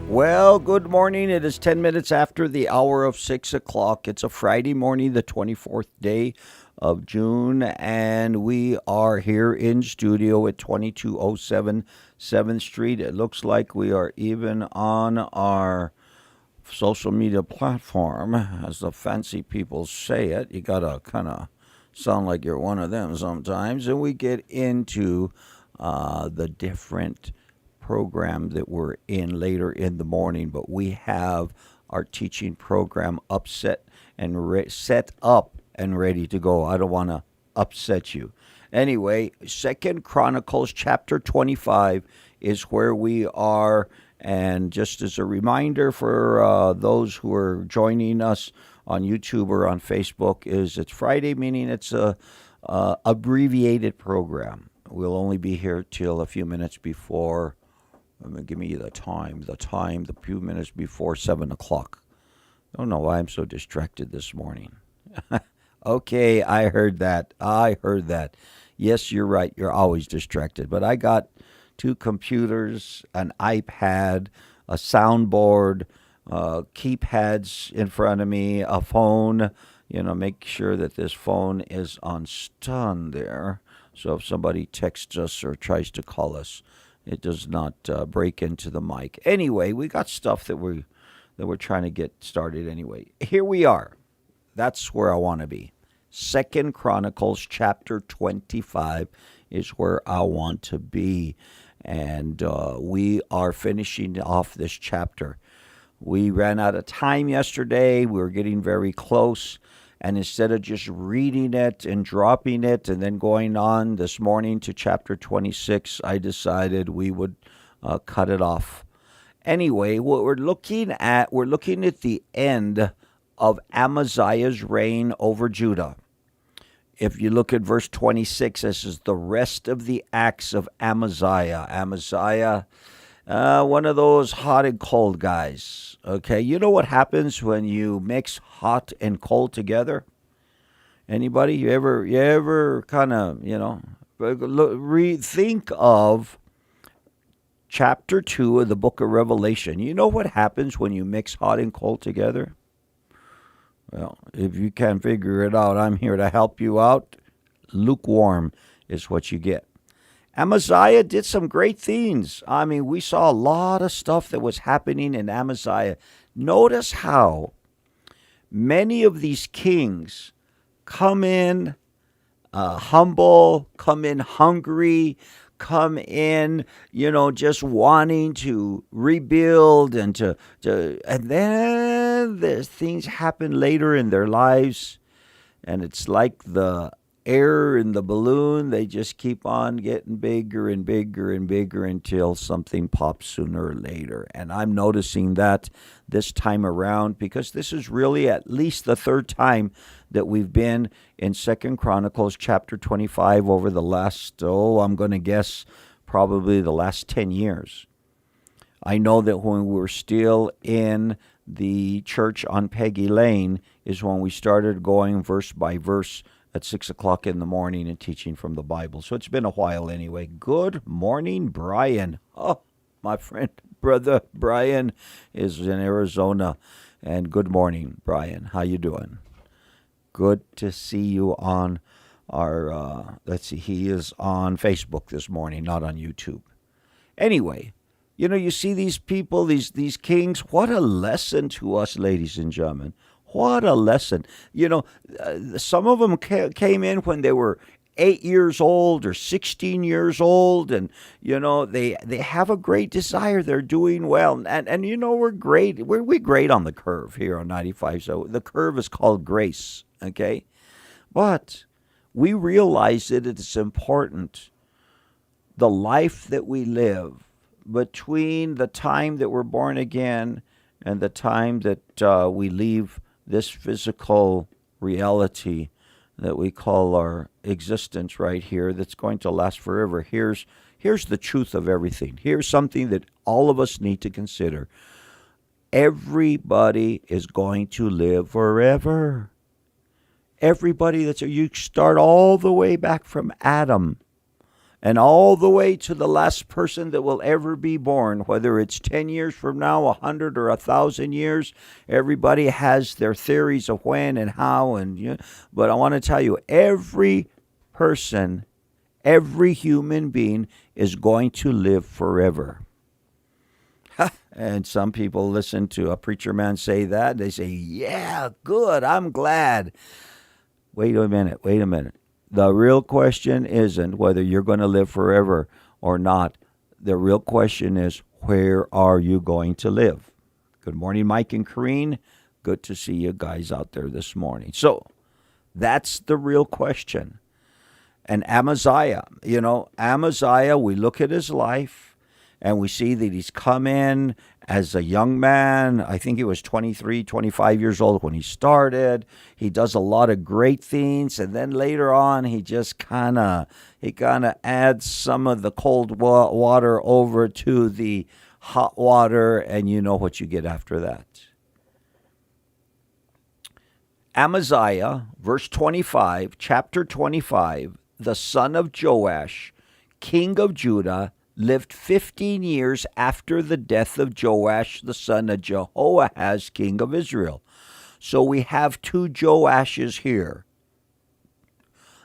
Well, good morning. It is 10 minutes after the hour of 6 o'clock. It's a Friday morning, the 24th day of June, and we are here in studio at 2207 7th Street. It looks like we are even on our social media platform, as the fancy people say it. You got to kind of sound like you're one of them sometimes. And we get into the different program that we're in later in the morning, but we have our teaching program upset and set up and ready to go. I don't want to upset you. Anyway, Second Chronicles chapter 25 is where we are. And just as a reminder for those who are joining us on YouTube or on Facebook, is it's Friday, meaning it's a abbreviated program. We'll only be here till a few minutes before. Give me the time, the few minutes before 7 o'clock. I don't know why I'm so distracted this morning. Okay, I heard that. Yes, you're right. You're always distracted. But I got two computers, an iPad, a soundboard, keypads in front of me, a phone. Make sure that this phone is on stun there. So if somebody texts us or tries to call us, it does not break into the mic. Anyway, we got stuff that we're trying to get started anyway. Here we are. That's where I want to be. Second Chronicles chapter 25 is where I want to be. And we are finishing off this chapter. We ran out of time yesterday. We were getting very close. And instead of just reading it and dropping it and then going on this morning to chapter 26, I decided we would cut it off. Anyway, what we're looking at the end of Amaziah's reign over Judah. If you look at verse 26, this is the rest of the acts of Amaziah. Amaziah, one of those hot and cold guys. Okay, you know what happens when you mix hot and cold together? Anybody? You ever kind of, think of chapter 2 of the book of Revelation. You know what happens when you mix hot and cold together? Well, if you can't figure it out, I'm here to help you out. Lukewarm is what you get. Amaziah did some great things. I mean, we saw a lot of stuff that was happening in Amaziah. Notice how many of these kings come in humble, come in hungry, come in, just wanting to rebuild and and then there's things happen later in their lives, and it's like the air in the balloon. They just keep on getting bigger and bigger and bigger until something pops sooner or later. And I'm noticing that this time around, because this is really at least the third time that we've been in Second Chronicles chapter 25 over the last, I'm going to guess probably the last 10 years. I know that when we were still in the church on Peggy Lane is when we started going verse by verse at 6 o'clock in the morning and teaching from the Bible. So it's been a while anyway. Good morning, Brian. Oh, my friend, brother Brian is in Arizona. And good morning, Brian. How you doing? Good to see you on our, he is on Facebook this morning, not on YouTube. Anyway, you see these people, these kings. What a lesson to us, ladies and gentlemen. What a lesson. Some of them came in when they were 8 years old or 16 years old, and, they have a great desire. They're doing well. And we're great. We're great on the curve here on 95. So the curve is called grace, okay? But we realize that it's important, the life that we live between the time that we're born again and the time that we leave this physical reality that we call our existence right here, that's going to last forever. Here's the truth of everything. Here's something that all of us need to consider. Everybody is going to live forever. Everybody you start all the way back from Adam and all the way to the last person that will ever be born, whether it's 10 years from now, 100 or 1,000 years. Everybody has their theories of when and how, but I want to tell you, every person, every human being is going to live forever. And some people listen to a preacher man say that. They say, yeah, good, I'm glad. Wait a minute. The real question isn't whether you're going to live forever or not. The real question is, where are you going to live? Good morning, Mike and Kareen. Good to see you guys out there this morning. So that's the real question. And Amaziah, we look at his life and we see that he's come in as a young man. I think he was 23, 25 years old when he started. He does a lot of great things. And then later on, he just kind of adds some of the cold water over to the hot water. And you know what you get after that. Amaziah, verse 25, chapter 25, the son of Joash, king of Judah, lived 15 years after the death of Joash, the son of Jehoahaz, king of Israel. So we have two Joashes here.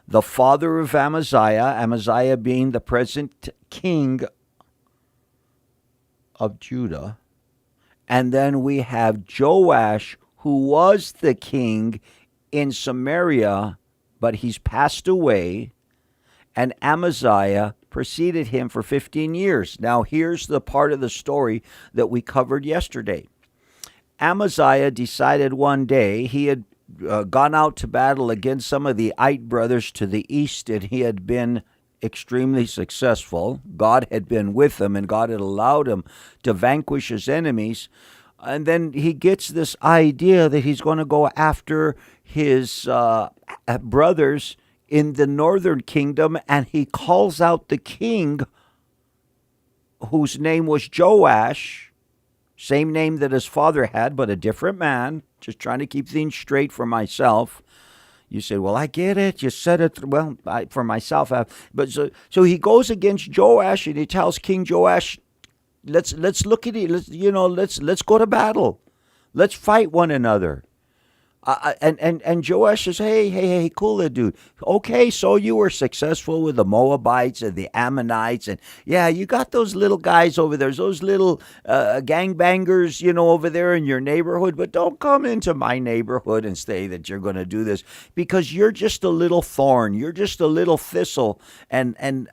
The father of Amaziah being the present king of Judah. And then we have Joash, who was the king in Samaria, but he's passed away. And Amaziah preceded him for 15 years. Now, here's the part of the story that we covered yesterday. Amaziah decided one day he had gone out to battle against some of the Ite brothers to the east, and he had been extremely successful. God had been with him, and God had allowed him to vanquish his enemies. And then he gets this idea that he's going to go after his brothers in the northern kingdom, and he calls out the king, whose name was Joash, same name that his father had, but a different man. Just trying to keep things straight for myself. You said, well, I get it. You said it. Well, for myself. But so he goes against Joash, and he tells King Joash, let's look at it. Let's go to battle. Let's fight one another. And Joash says, hey, cool it, dude. Okay, so you were successful with the Moabites and the Ammonites, and yeah, you got those little guys over there, those little gangbangers, over there in your neighborhood, but don't come into my neighborhood and say that you're going to do this, because you're just a little thorn, you're just a little thistle, and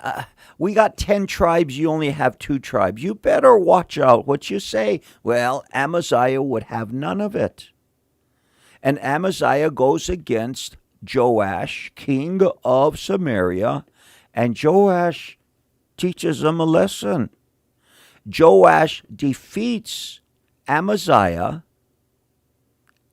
we got 10 tribes, you only have 2 tribes. You better watch out what you say. Well, Amaziah would have none of it. And Amaziah goes against Joash, king of Samaria, and Joash teaches him a lesson. Joash defeats Amaziah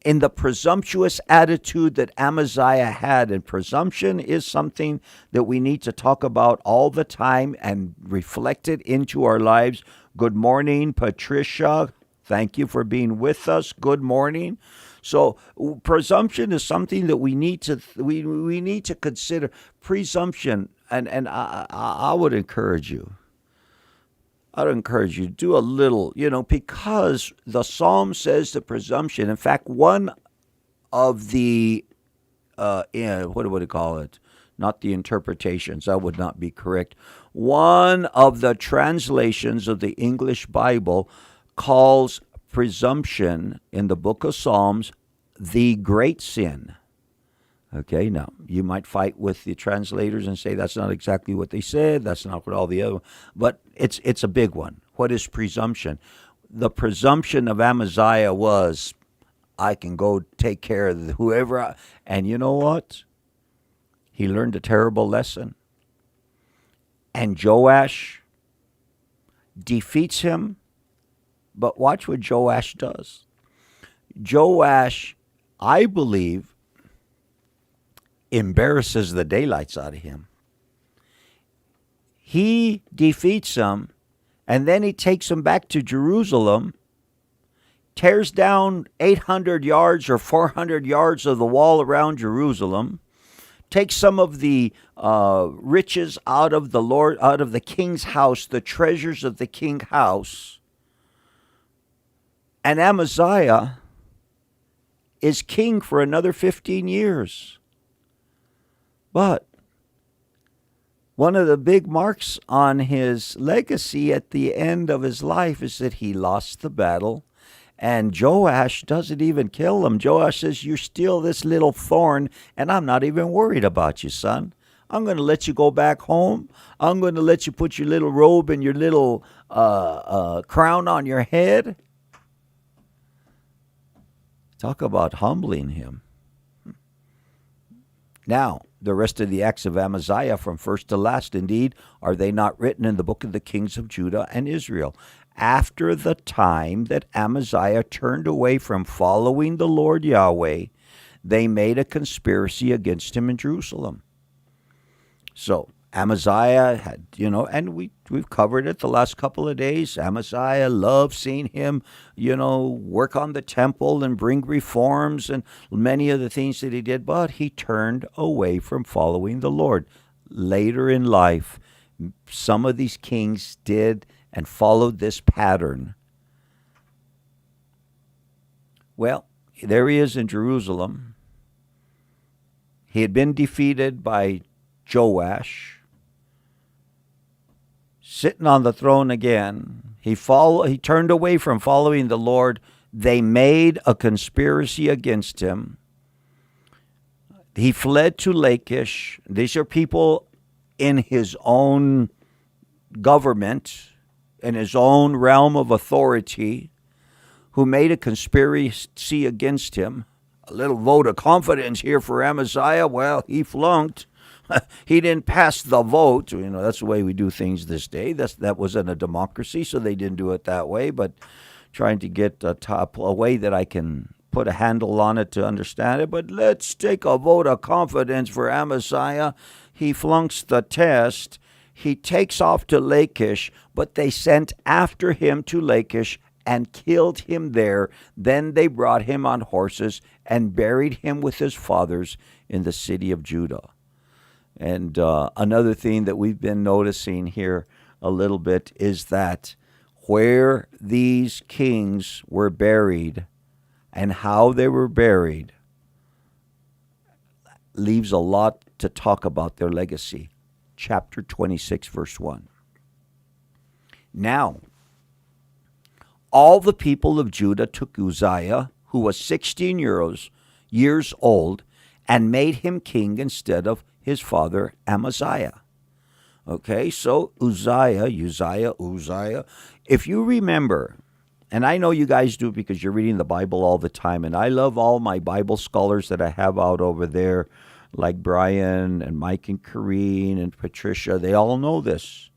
in the presumptuous attitude that Amaziah had. And presumption is something that we need to talk about all the time and reflect it into our lives. Good morning, Patricia. Thank you for being with us. Good morning. So presumption is something that we need to consider. Presumption, and I would encourage you. Do a little, because the Psalm says the presumption. In fact, one of the what do you call it? Not the interpretations. That would not be correct. One of the translations of the English Bible calls presumption in the book of Psalms the great sin. Okay, now you might fight with the translators and say that's not exactly what they said, that's not what all the other, but it's a big one. What is presumption? The presumption of Amaziah was, I can go take care of whoever, and you know what? He learned a terrible lesson. And Joash defeats him. But watch what Joash does. Joash, I believe, embarrasses the daylights out of him. He defeats him, and then he takes him back to Jerusalem, tears down 800 yards or 400 yards of the wall around Jerusalem, take some of the riches out of the king's house, the treasures of the king's house. And Amaziah is king for another 15 years. But one of the big marks on his legacy at the end of his life is that he lost the battle. And Joash doesn't even kill him. Joash says, "You're still this little thorn, and I'm not even worried about you, son. I'm going to let you go back home. I'm going to let you put your little robe and your little crown on your head." Talk about humbling him. Now, the rest of the acts of Amaziah from first to last, indeed, are they not written in the book of the kings of Judah and Israel? After the time that Amaziah turned away from following the Lord Yahweh, they made a conspiracy against him in Jerusalem. So Amaziah had, and we've covered it the last couple of days. Amaziah loved seeing him, work on the temple and bring reforms and many of the things that he did, but he turned away from following the Lord. Later in life, some of these kings did and followed this pattern. Well, there he is in Jerusalem. He had been defeated by Joash, sitting on the throne again. He turned away from following the Lord. They made a conspiracy against him. He fled to Lachish. These are people in his own government, in his own realm of authority, who made a conspiracy against him. A little vote of confidence here for Amaziah. Well, he flunked. He didn't pass the vote. That's the way we do things this day. That wasn't a democracy, so they didn't do it that way. But trying to get a way that I can put a handle on it to understand it. But let's take a vote of confidence for Amaziah. He flunks the test. He takes off to Lachish, but they sent after him to Lachish and killed him there. Then they brought him on horses and buried him with his fathers in the city of Judah. And another thing that we've been noticing here a little bit is that where these kings were buried and how they were buried leaves a lot to talk about their legacy. Chapter 26, verse 1. Now, all the people of Judah took Uzziah, who was 16 years old, and made him king instead of his father Amaziah. Okay, so Uzziah. If you remember, and I know you guys do because you're reading the Bible all the time, and I love all my Bible scholars that I have out over there, like Brian and Mike and Corrine and Patricia. They all know this.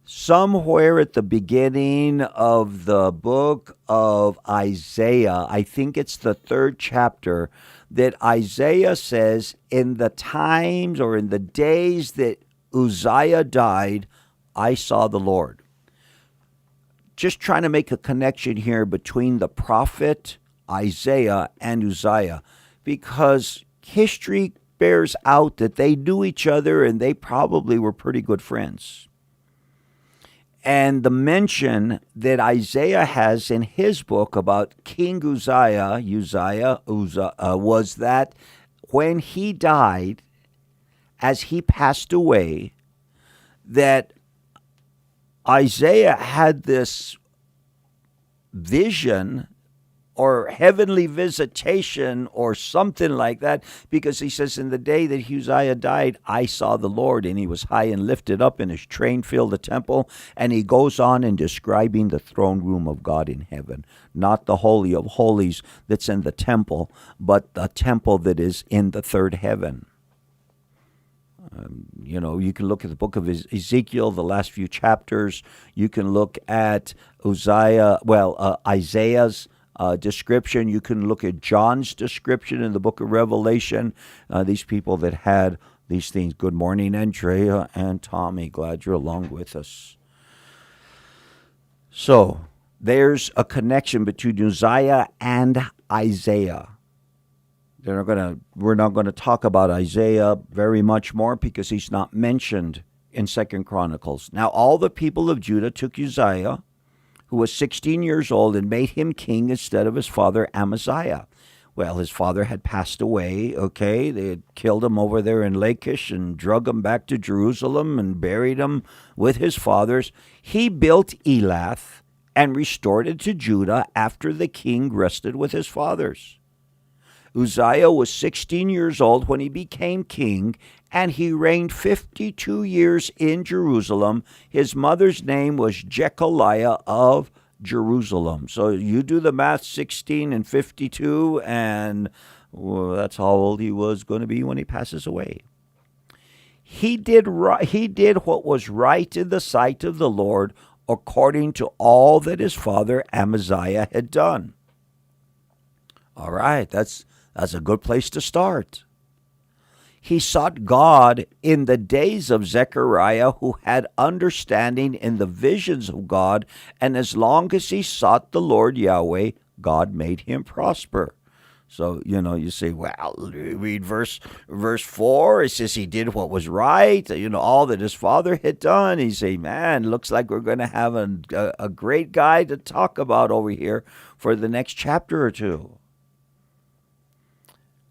Somewhere at the beginning of the book of Isaiah, I think it's the 3rd chapter, that Isaiah says, in the times or in the days that Uzziah died, I saw the Lord. Just trying to make a connection here between the prophet Isaiah and Uzziah, because history bears out that they knew each other and they probably were pretty good friends. And the mention that Isaiah has in his book about King Uzziah, was that when he died, as he passed away, that Isaiah had this vision or heavenly visitation or something like that, because he says, in the day that Uzziah died, I saw the Lord, and he was high and lifted up, and his train filled the temple. And he goes on in describing the throne room of God in heaven, not the Holy of Holies that's in the temple, but the temple that is in the third heaven. You can look at the book of Ezekiel, the last few chapters. You can look at Isaiah's description. You can look at John's description in the book of Revelation. These people that had these things. Good morning, Andrea and Tommy. Glad you're along with us. So there's a connection between Uzziah and Isaiah. We're not going to talk about Isaiah very much more because he's not mentioned in Second Chronicles. Now all the people of Judah took Uzziah, who was 16 years old, and made him king instead of his father Amaziah. Well, his father had passed away, okay? They had killed him over there in Lachish and drug him back to Jerusalem and buried him with his fathers. He built Elath and restored it to Judah after the king rested with his fathers. Uzziah was 16 years old when he became king, and he reigned 52 years in Jerusalem. His mother's name was Jechaliah of Jerusalem. So you do the math, 16 and 52, and that's how old he was going to be when he passes away. He did what was right in the sight of the Lord, according to all that his father Amaziah had done. All right, that's a good place to start. He sought God in the days of Zechariah, who had understanding in the visions of God, and as long as he sought the Lord Yahweh, God made him prosper. So, you say, well, read verse 4. It says he did what was right, all that his father had done. You say, man, looks like we're going to have a great guy to talk about over here for the next chapter or two.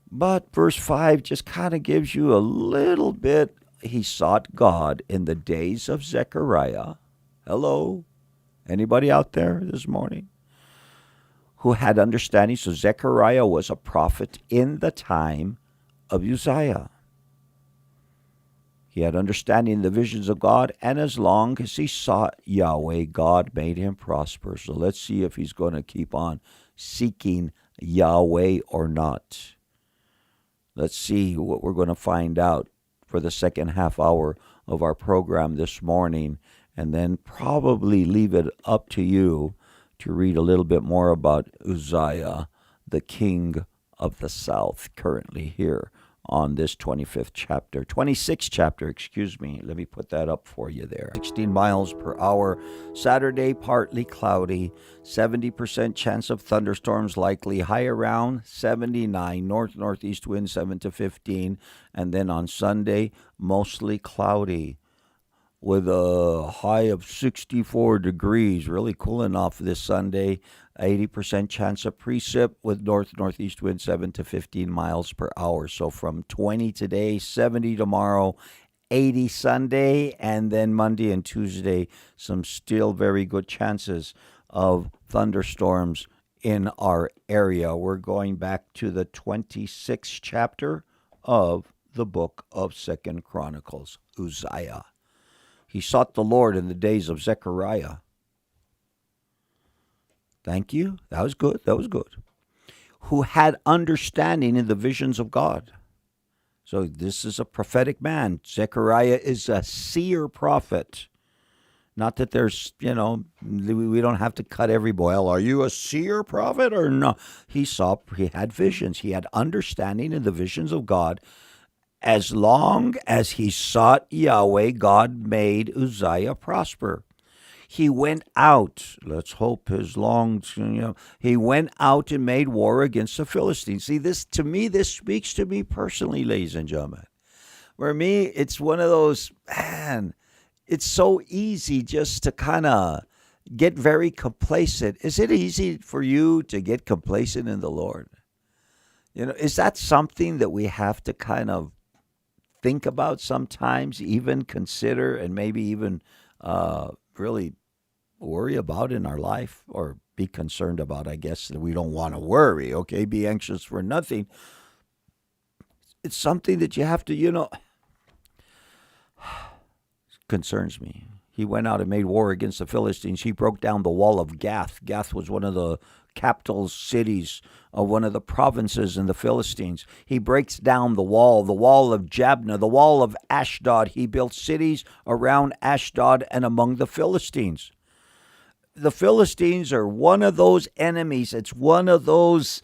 But verse 5 just kind of gives you a little bit. He sought God in the days of Zechariah. Hello? Anybody out there this morning who had understanding? So Zechariah was a prophet in the time of Uzziah. He had understanding in the visions of God, and as long as he sought Yahweh, God made him prosper. So let's see if he's going to keep on seeking Yahweh or not. Let's see what we're going to find out for the second half hour of our program this morning, and then probably leave it up to you to read a little bit more about Uzziah, the king of the south, currently here on this 26th chapter, excuse me. Let me put that up for you there. 16 miles per hour, Saturday, partly cloudy, 70% chance of thunderstorms likely, high around 79, north-northeast wind 7 to 15, and then on Sunday, mostly cloudy with a high of 64 degrees, really cooling off this Sunday. 80% chance of precip with north-northeast wind 7 to 15 miles per hour. So from 20 today, 70 tomorrow, 80 Sunday, and then Monday and Tuesday, some still very good chances of thunderstorms in our area. We're going back to the 26th chapter of the book of Second Chronicles, Uzziah. He sought the Lord in the days of Zechariah. Thank you. That was good. Who had understanding in the visions of God. So this is a prophetic man. Zechariah is a seer prophet. Not that there's, we don't have to cut every boil. Are you a seer prophet or no? He had visions. He had understanding in the visions of God. As long as he sought Yahweh, God made Uzziah prosper. He went out, let's hope he went out and made war against the Philistines. See, this speaks to me personally, ladies and gentlemen. For me, it's one of those, it's so easy just to kind of get very complacent. Is it easy for you to get complacent in the Lord? Is that something that we have to kind of think about sometimes, even consider, and maybe even really worry about in our life, or be concerned about, I guess, that we don't want to worry, okay? Be anxious for nothing. It's something that you have to, concerns me. He went out and made war against the Philistines. He broke down the wall of Gath. Gath was one of the capital cities of one of the provinces in the Philistines. He breaks down the wall of Jabneh, the wall of Ashdod. He built cities around Ashdod and among the Philistines. The Philistines are one of those enemies. It's one of those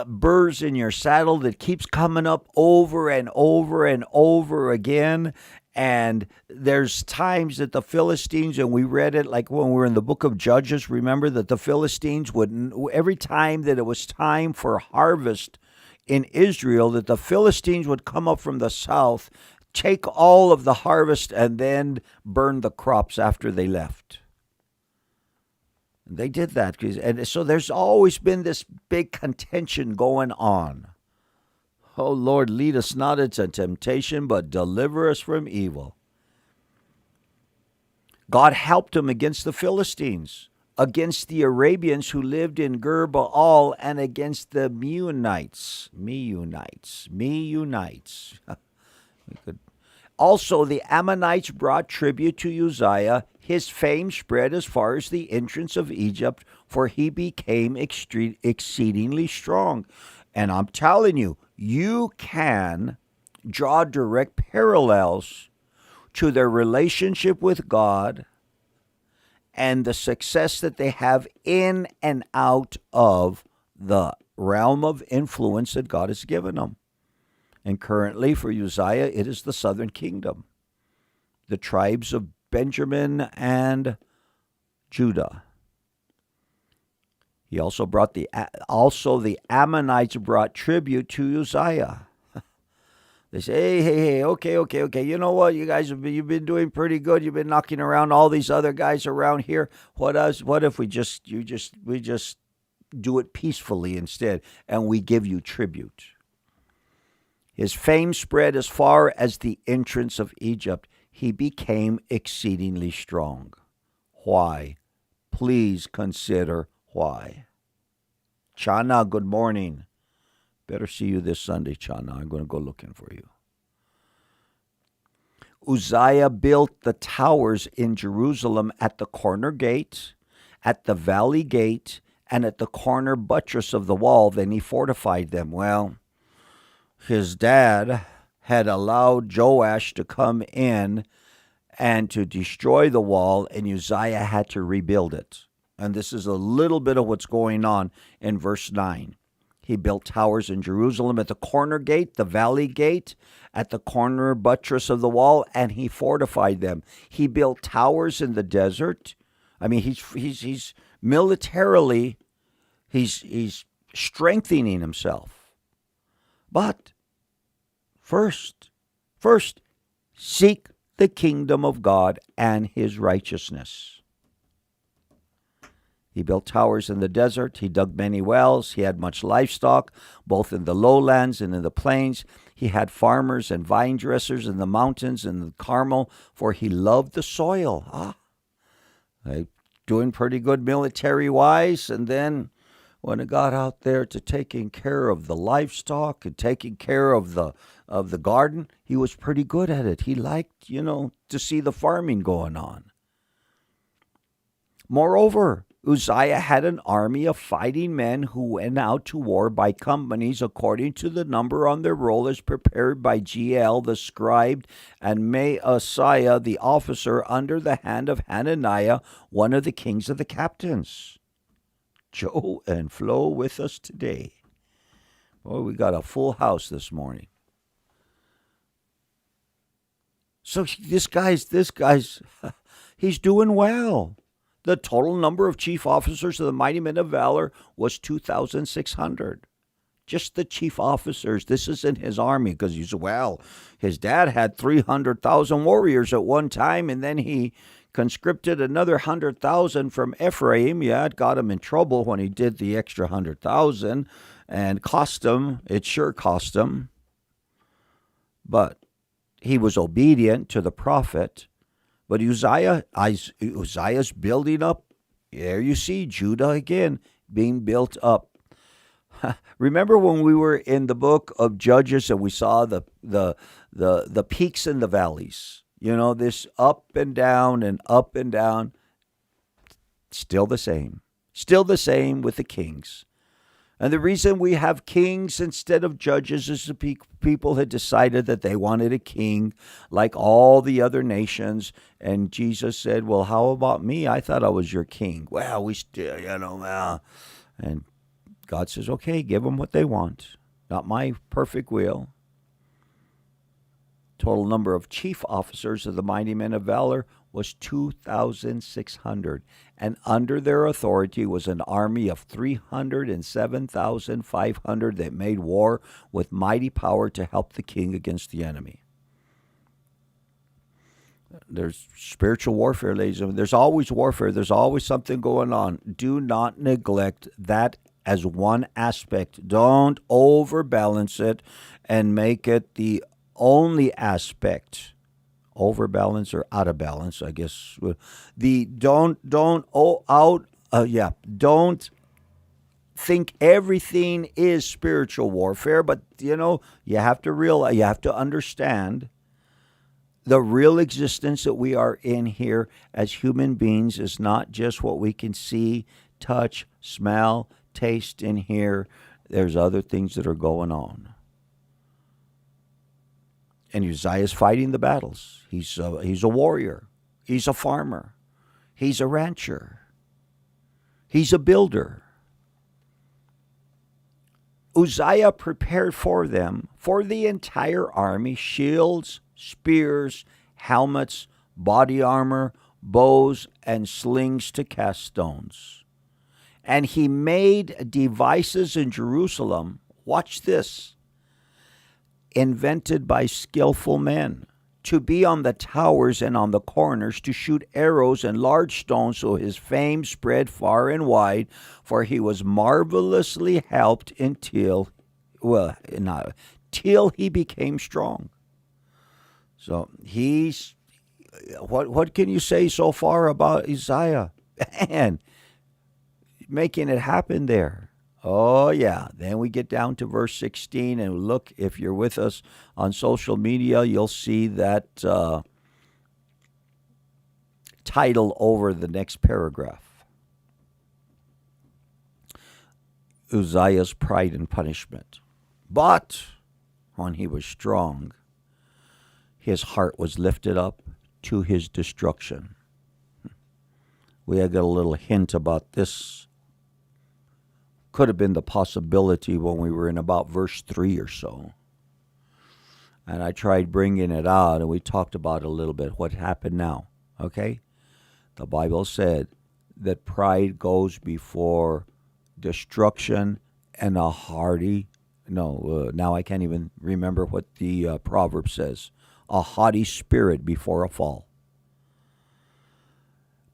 burrs in your saddle that keeps coming up over and over and over again. And there's times that the Philistines, and we read it like when we were in the book of Judges, remember that the Philistines would, every time that it was time for harvest in Israel that the Philistines would come up from the south, take all of the harvest, and then burn the crops after they left. They did that. And so there's always been this big contention going on. Oh, Lord, lead us not into temptation, but deliver us from evil. God helped him against the Philistines, against the Arabians who lived in Gur Baal, and against the Meunites. Also, the Ammonites brought tribute to Uzziah. His fame spread as far as the entrance of Egypt, for he became exceedingly strong. And I'm telling you, you can draw direct parallels to their relationship with God and the success that they have in and out of the realm of influence that God has given them. And currently for Uzziah, it is the southern kingdom, the tribes of Benjamin and Judah. He also brought the Ammonites brought tribute to Uzziah. They say, hey, okay. You know what? You guys you've been doing pretty good. You've been knocking around all these other guys around here. What if we just do it peacefully instead, and we give you tribute? His fame spread as far as the entrance of Egypt. He became exceedingly strong. Why? Please consider why. Chana, good morning. Better see you this Sunday, Chana. I'm going to go looking for you. Uzziah built the towers in Jerusalem at the corner gate, at the valley gate, and at the corner buttress of the wall. Then he fortified them. Well, his dad had allowed Joash to come in and to destroy the wall, and Uzziah had to rebuild it. And this is a little bit of what's going on in verse 9. He built towers in Jerusalem at the corner gate, the valley gate, at the corner buttress of the wall, and he fortified them. He built towers in the desert. I mean, he's militarily, he's strengthening himself. But first, seek the kingdom of God and his righteousness. He built towers in the desert. He dug many wells. He had much livestock, both in the lowlands and in the plains. He had farmers and vine dressers in the mountains and the Carmel, for he loved the soil. Doing pretty good military-wise, and then when it got out there to taking care of the livestock and taking care of the garden, he was pretty good at it. He liked, to see the farming going on. Moreover, Uzziah had an army of fighting men who went out to war by companies according to the number on their roll as prepared by Jeiel the scribe and Maaseiah the officer under the hand of Hananiah, one of the kings of the captains. Joe and Flo with us today. Boy, we got a full house this morning. So this guy's, he's doing well. The total number of chief officers of the mighty men of valor was 2,600. Just the chief officers. This isn't his army, because you said, well, his dad had 300,000 warriors at one time, and then he conscripted another 100,000 from Ephraim. Yeah, it got him in trouble when he did the extra 100,000, and it sure cost him. But he was obedient to the prophet. But Uzziah's building up. There you see Judah again being built up. Remember when we were in the book of Judges and we saw the peaks and the valleys? This up and down and up and down. Still the same. Still the same with the kings. And the reason we have kings instead of judges is the people had decided that they wanted a king like all the other nations. And Jesus said, well, how about me? I thought I was your king. Well, we still, And God says, okay, give them what they want. Not my perfect will. Total number of chief officers of the mighty men of valor was 2,600, and under their authority was an army of 307,500 that made war with mighty power to help the king against the enemy. There's spiritual warfare, ladies and gentlemen. There's always warfare. There's always something going on. Do not neglect that as one aspect. Don't overbalance it and make it the only aspect. Overbalance or out of balance, I guess. Don't think everything is spiritual warfare, but you have to realize, you have to understand the real existence that we are in here as human beings is not just what we can see, touch, smell, taste, and hear. There's other things that are going on. And Uzziah is fighting the battles. He's a warrior. He's a farmer. He's a rancher. He's a builder. Uzziah prepared for them, for the entire army, shields, spears, helmets, body armor, bows, and slings to cast stones. And he made devices in Jerusalem, watch this, invented by skillful men, to be on the towers and on the corners, to shoot arrows and large stones, so his fame spread far and wide, for he was marvelously helped till he became strong. So what can you say so far about Uzziah? Man, making it happen there. Oh, yeah. Then we get down to verse 16, and look, if you're with us on social media, you'll see that title over the next paragraph. Uzziah's pride and punishment. But when he was strong, his heart was lifted up to his destruction. We had got a little hint about this. Could have been the possibility when we were in about verse 3 or so. And I tried bringing it out, and we talked about it a little bit. What happened now? Okay? The Bible said that pride goes before destruction and a hearty, now I can't even remember what the proverb says. A haughty spirit before a fall.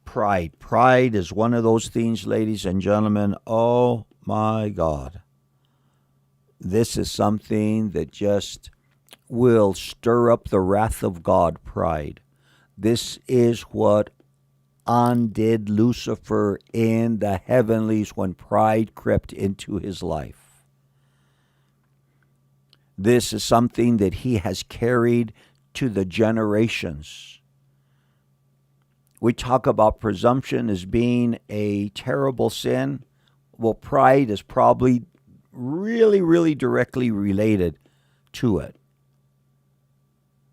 Pride. Pride is one of those things, ladies and gentlemen. Oh, my God. This is something that just will stir up the wrath of God, pride. This is what undid Lucifer in the heavenlies when pride crept into his life. This is something that he has carried to the generations. We talk about presumption as being a terrible sin. Well, pride is probably really, really directly related to it.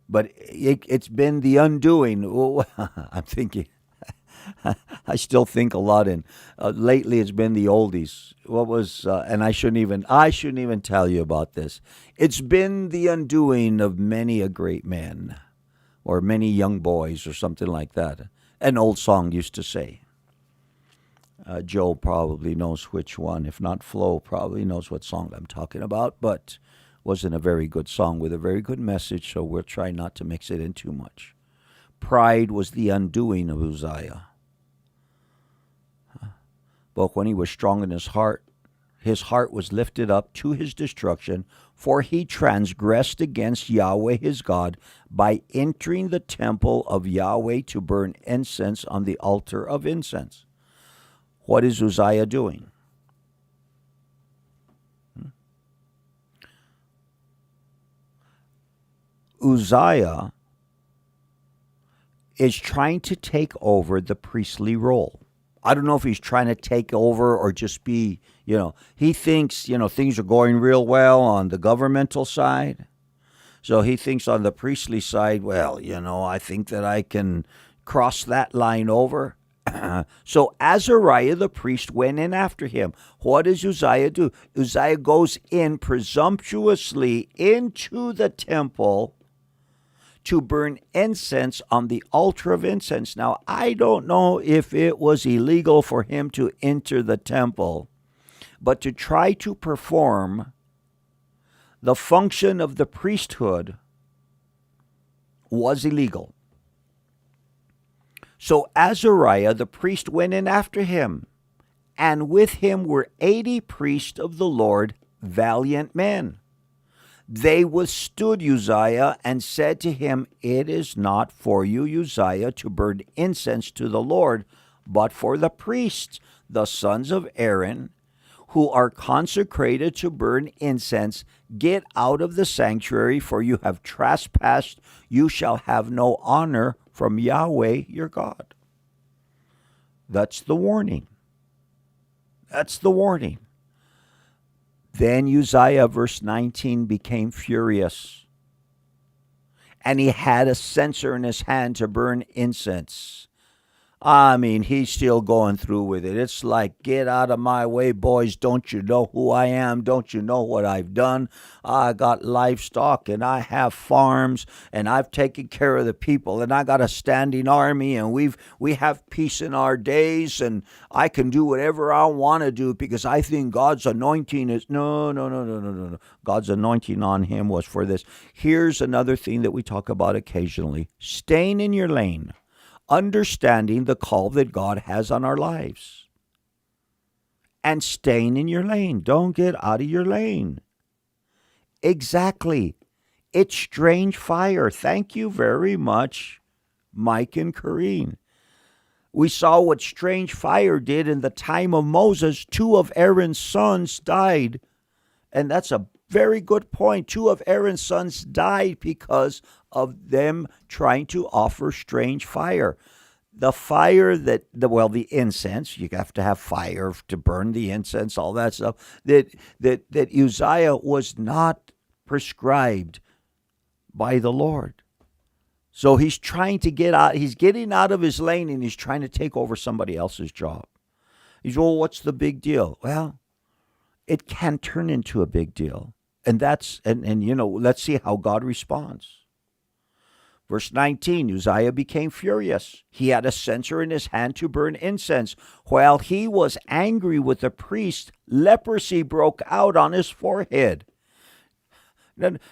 But it's been the undoing. I'm thinking, I still think a lot in. Lately, it's been the oldies. What was? And I shouldn't even tell you about this. It's been the undoing of many a great man, or many young boys, or something like that. An old song used to say. Joe probably knows which one. If not, Flo probably knows what song I'm talking about. But wasn't a very good song with a very good message. So we'll try not to mix it in too much. Pride was the undoing of Uzziah. But when he was strong in his heart was lifted up to his destruction, for he transgressed against Yahweh his God by entering the temple of Yahweh to burn incense on the altar of incense. What is Uzziah doing? Uzziah is trying to take over the priestly role. I don't know if he's trying to take over or just be, he thinks, things are going real well on the governmental side. So he thinks on the priestly side, well, I think that I can cross that line over. So Azariah the priest went in after him. What does Uzziah do? Uzziah goes in presumptuously into the temple to burn incense on the altar of incense. Now, I don't know if it was illegal for him to enter the temple, but to try to perform the function of the priesthood was illegal. So Azariah the priest went in after him, and with him were 80 priests of the Lord, valiant men. They withstood Uzziah and said to him, "It is not for you, Uzziah, to burn incense to the Lord, but for the priests, the sons of Aaron, who are consecrated to burn incense. Get out of the sanctuary, for you have trespassed. You shall have no honor from Yahweh your God." That's the warning. That's the warning. Then Uzziah, verse 19, became furious, and he had a censer in his hand to burn incense. I mean, he's still going through with it. It's like, get out of my way, boys. Don't you know who I am? Don't you know what I've done? I got livestock, and I have farms, and I've taken care of the people, and I got a standing army, and we have peace in our days, and I can do whatever I want to do because I think God's anointing is... No. God's anointing on him was for this. Here's another thing that we talk about occasionally. Staying in your lane. Understanding the call that God has on our lives. And staying in your lane. Don't get out of your lane. Exactly. It's strange fire. Thank you very much, Mike and Corrine. We saw what strange fire did in the time of Moses. 2 of Aaron's sons died. And that's a very good point. 2 of Aaron's sons died because of them trying to offer strange fire. The fire the incense, you have to have fire to burn the incense, all that stuff, that Uzziah was not prescribed by the Lord. So he's trying to get out, he's getting out of his lane, and he's trying to take over somebody else's job. He's, well, what's the big deal? Well, it can turn into a big deal. And let's see how God responds. Verse 19, Uzziah became furious. He had a censer in his hand to burn incense. While he was angry with the priest, leprosy broke out on his forehead.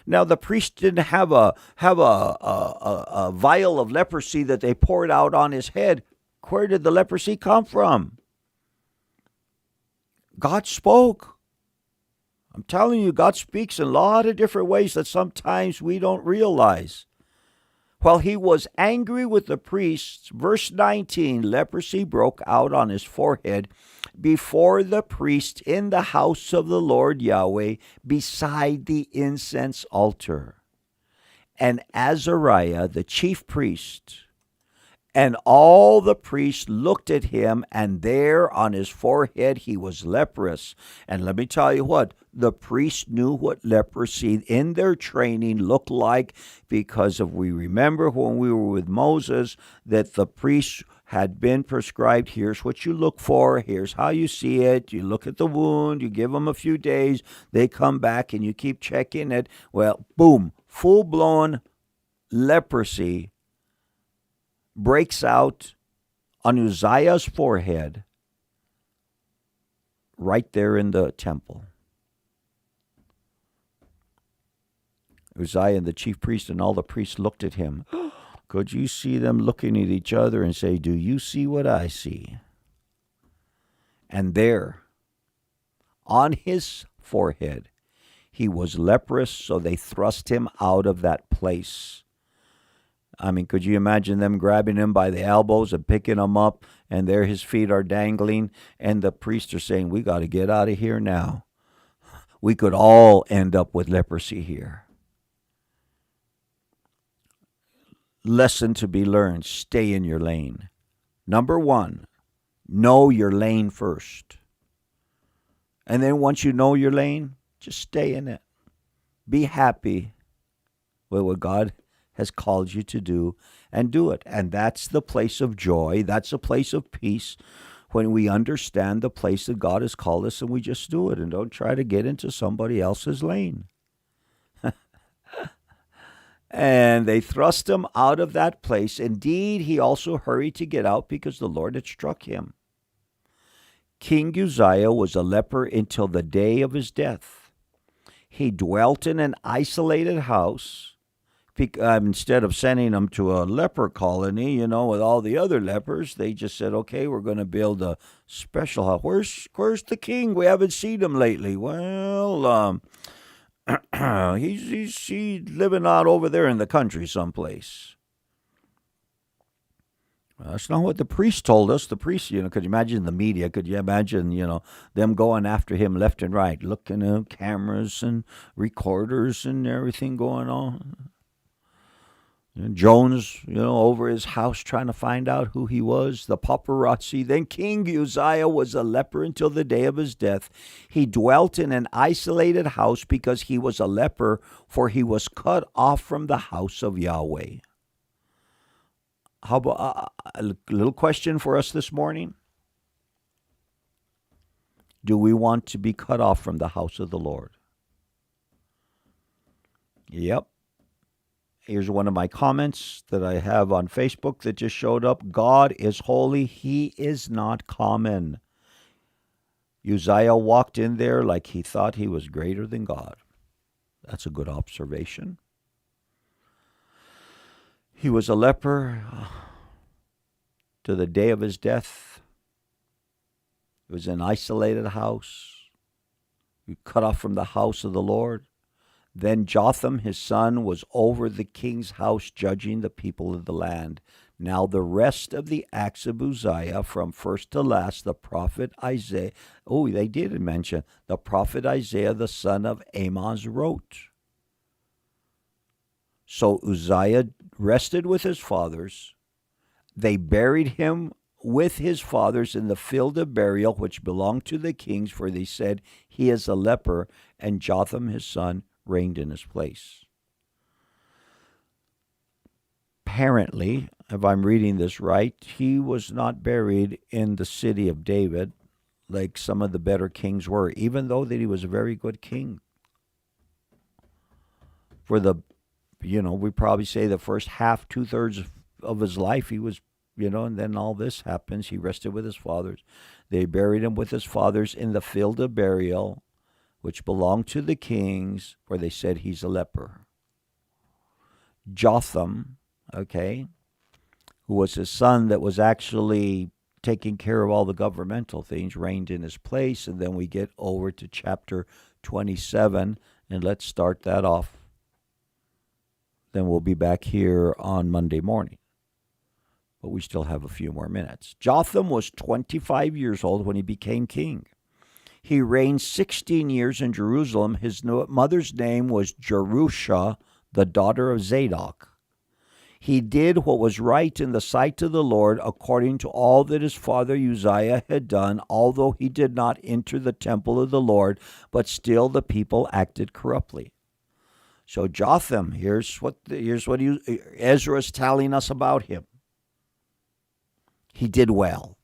Now the priest didn't have a vial of leprosy that they poured out on his head. Where did the leprosy come from? God spoke. I'm telling you, God speaks in a lot of different ways that sometimes we don't realize. While he was angry with the priests, verse 19, leprosy broke out on his forehead before the priest in the house of the Lord Yahweh beside the incense altar. And Azariah, the chief priest, and all the priests looked at him, and there on his forehead he was leprous. And let me tell you what, the priests knew what leprosy in their training looked like, because if we remember when we were with Moses, that the priests had been prescribed, here's what you look for, here's how you see it, you look at the wound, you give them a few days, they come back and you keep checking it. Well, boom, full-blown leprosy breaks out on Uzziah's forehead right there in the temple. Uzziah and the chief priest and all the priests looked at him. Could you see them looking at each other and say, do you see what I see? And there, on his forehead, he was leprous, so they thrust him out of that place. I mean, could you imagine them grabbing him by the elbows and picking him up, and there his feet are dangling, and the priests are saying, we got to get out of here now. We could all end up with leprosy here. Lesson to be learned, stay in your lane. Number 1, know your lane first. And then once you know your lane, just stay in it. Be happy with what God has called you to do, and do it. And that's the place of joy. That's a place of peace, when we understand the place that God has called us, and we just do it and don't try to get into somebody else's lane. And they thrust him out of that place. Indeed, he also hurried to get out because the Lord had struck him. King Uzziah was a leper until the day of his death. He dwelt in an isolated house. Instead of sending him to a leper colony, with all the other lepers, they just said, okay, we're going to build a special house. Where's the king? We haven't seen him lately. Well, he's living out over there in the country someplace. Well, that's not what the priest told us. The priest, could you imagine the media? Could you imagine, them going after him left and right, looking at cameras and recorders and everything going on? And Jones, over his house trying to find out who he was, the paparazzi. Then King Uzziah was a leper until the day of his death. He dwelt in an isolated house because he was a leper, for he was cut off from the house of Yahweh. How about a little question for us this morning? Do we want to be cut off from the house of the Lord? Yep. Here's one of my comments that I have on Facebook that just showed up. God is holy. He is not common. Uzziah walked in there like he thought he was greater than God. That's a good observation. He was a leper to the day of his death. It was an isolated house. He cut off from the house of the Lord. Then Jotham, his son, was over the king's house, judging the people of the land. Now the rest of the acts of Uzziah, from first to last, the prophet Isaiah, they did mention, the prophet Isaiah, the son of Amoz, wrote. So Uzziah rested with his fathers. They buried him with his fathers in the field of burial, which belonged to the kings, for they said, he is a leper, and Jotham, his son, reigned in his place. Apparently, if I'm reading this right, he was not buried in the city of David like some of the better kings were, even though that he was a very good king. For we probably say the first half, 2/3 of his life, he was, and then all this happens. He rested with his fathers. They buried him with his fathers in the field of burial, which belonged to the kings, where they said he's a leper. Jotham, who was his son that was actually taking care of all the governmental things, reigned in his place. And then we get over to chapter 27, and let's start that off. Then we'll be back here on Monday morning. But we still have a few more minutes. Jotham was 25 years old when he became king. He reigned 16 years in Jerusalem. His mother's name was Jerusha, the daughter of Zadok. He did what was right in the sight of the Lord, according to all that his father Uzziah had done, although he did not enter the temple of the Lord, but still the people acted corruptly. So Jotham, here's what Ezra is telling us about him. He did well.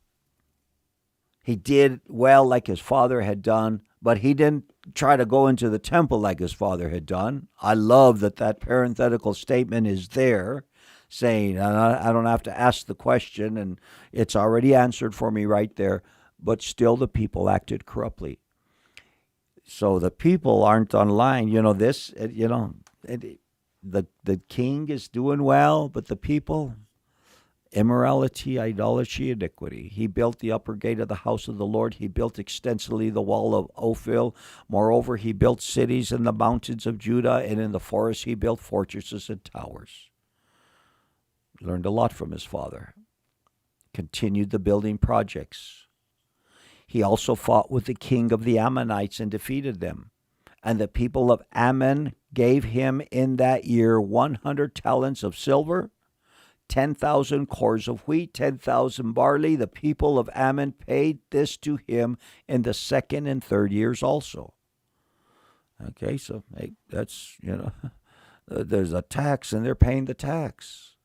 He did well like his father had done, but he didn't try to go into the temple like his father had done. I love that parenthetical statement is there, saying, I don't have to ask the question, and it's already answered for me right there, but still the people acted corruptly. So the people aren't online. The king is doing well, but the people... Immorality, idolatry, iniquity. He built the upper gate of the house of the Lord. He built extensively the wall of Ophel. Moreover, he built cities in the mountains of Judah, and in the forest he built fortresses and towers. Learned a lot from his father. Continued the building projects. He also fought with the king of the Ammonites and defeated them. And the people of Ammon gave him in that year 100 talents of silver, 10,000 cores of wheat, 10,000 barley. The people of Ammon paid this to him in the second and third years also. Okay, so that's, there's a tax and they're paying the tax.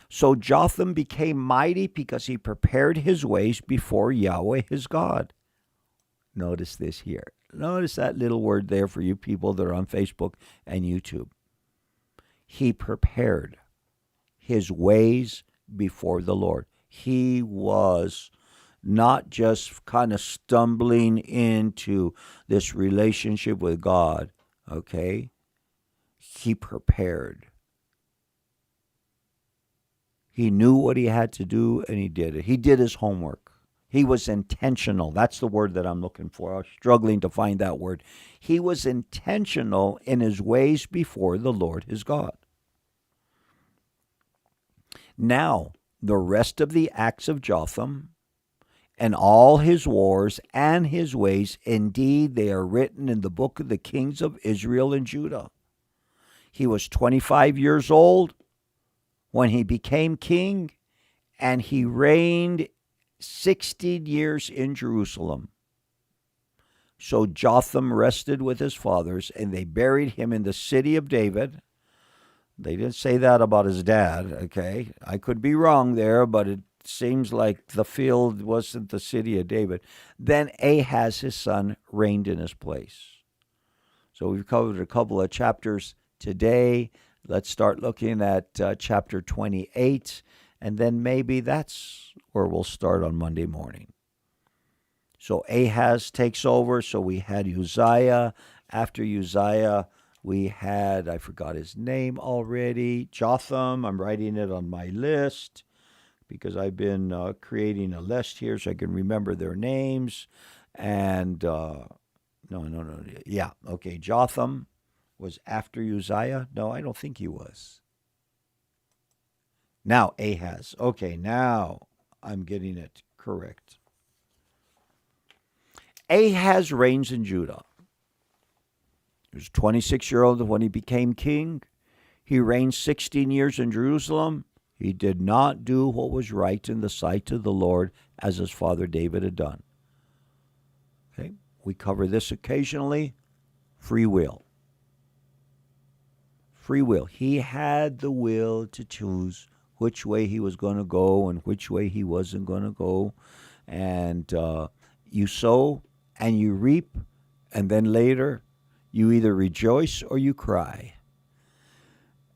So Jotham became mighty because he prepared his ways before Yahweh his God. Notice this here. Notice that little word there for you people that are on Facebook and YouTube. he prepared his ways before the Lord. He was not just kind of stumbling into this relationship with God, okay? He prepared. He knew what he had to do, and he did it. He did his homework. He was intentional. That's the word that I'm looking for. I was struggling to find that word. He was intentional in his ways before the Lord his God. Now, the rest of the acts of Jotham and all his wars and his ways, indeed, they are written in the book of the kings of Israel and Judah. He was 25 years old when he became king, and he reigned 16 years in Jerusalem. So Jotham rested with his fathers, and they buried him in the city of David. They didn't say that about his dad, okay? I could be wrong there, but it seems like the field wasn't the city of David. Then Ahaz, his son, reigned in his place. So we've covered a couple of chapters today. Let's start looking at chapter 28, and then maybe that's where we'll start on Monday morning. So Ahaz takes over. So we had Uzziah. After Uzziah, we had, I forgot his name already, Jotham. I'm writing it on my list because I've been creating a list here so I can remember their names. And, yeah, okay, Jotham was after Uzziah? No, I don't think he was. Now Ahaz. Okay, now I'm getting it correct. Ahaz reigns in Judah. He was 26-year-old when he became king. He reigned 16 years in Jerusalem. He did not do what was right in the sight of the Lord as his father David had done. Okay, we cover this occasionally. Free will. Free will. He had the will to choose which way he was going to go and which way he wasn't going to go. And you sow and you reap, and then later you either rejoice or you cry.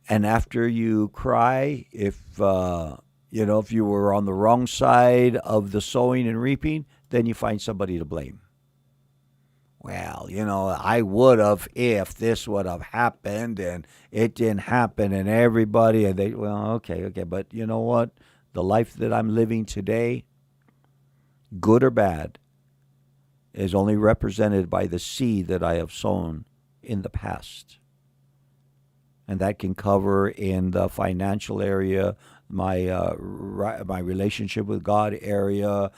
And after you cry, if you were on the wrong side of the sowing and reaping, then you find somebody to blame. Well, I would have if this would have happened, and it didn't happen, and everybody, and okay, but you know what? The life that I'm living today, good or bad, is only represented by the seed that I have sown in the past. And that can cover in the financial area, my relationship with God area,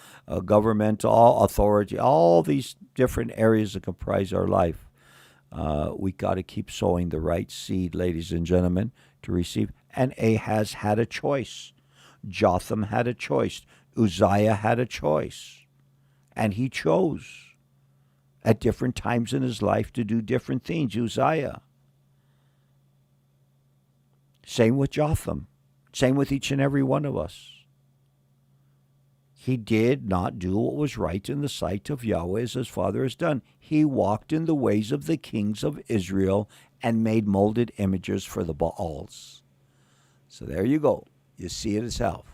governmental authority, all these different areas that comprise our life. We got to keep sowing the right seed, ladies and gentlemen, to receive. And Ahaz had a choice. Jotham had a choice. Uzziah had a choice. And he chose at different times in his life to do different things. Uzziah. Same with Jotham. Same with each and every one of us. He did not do what was right in the sight of Yahweh as his father has done. He walked in the ways of the kings of Israel and made molded images for the Baals. So there you go. You see it yourself.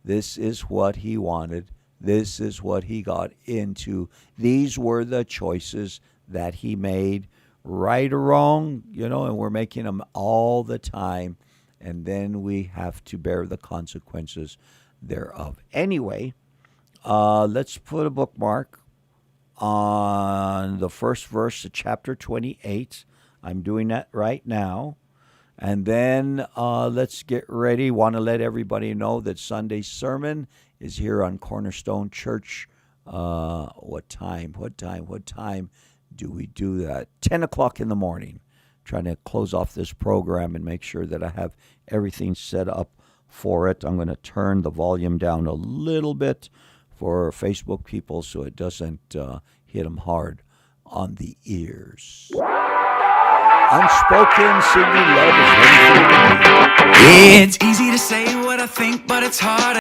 This is what he wanted. This is what he got into. These were the choices that he made, right or wrong, and we're making them all the time. And then we have to bear the consequences thereof. Anyway, let's put a bookmark on the first verse of chapter 28. I'm doing that right now. And then let's get ready. Want to let everybody know that Sunday's sermon is here on Cornerstone Church. What time do we do that? 10 o'clock in the morning. Trying to close off this program and make sure that I have everything set up for it. I'm going to turn the volume down a little bit for Facebook people so it doesn't hit them hard on the ears. Unspoken singing love is ready for you. It's easy to say what I think, but it's hard.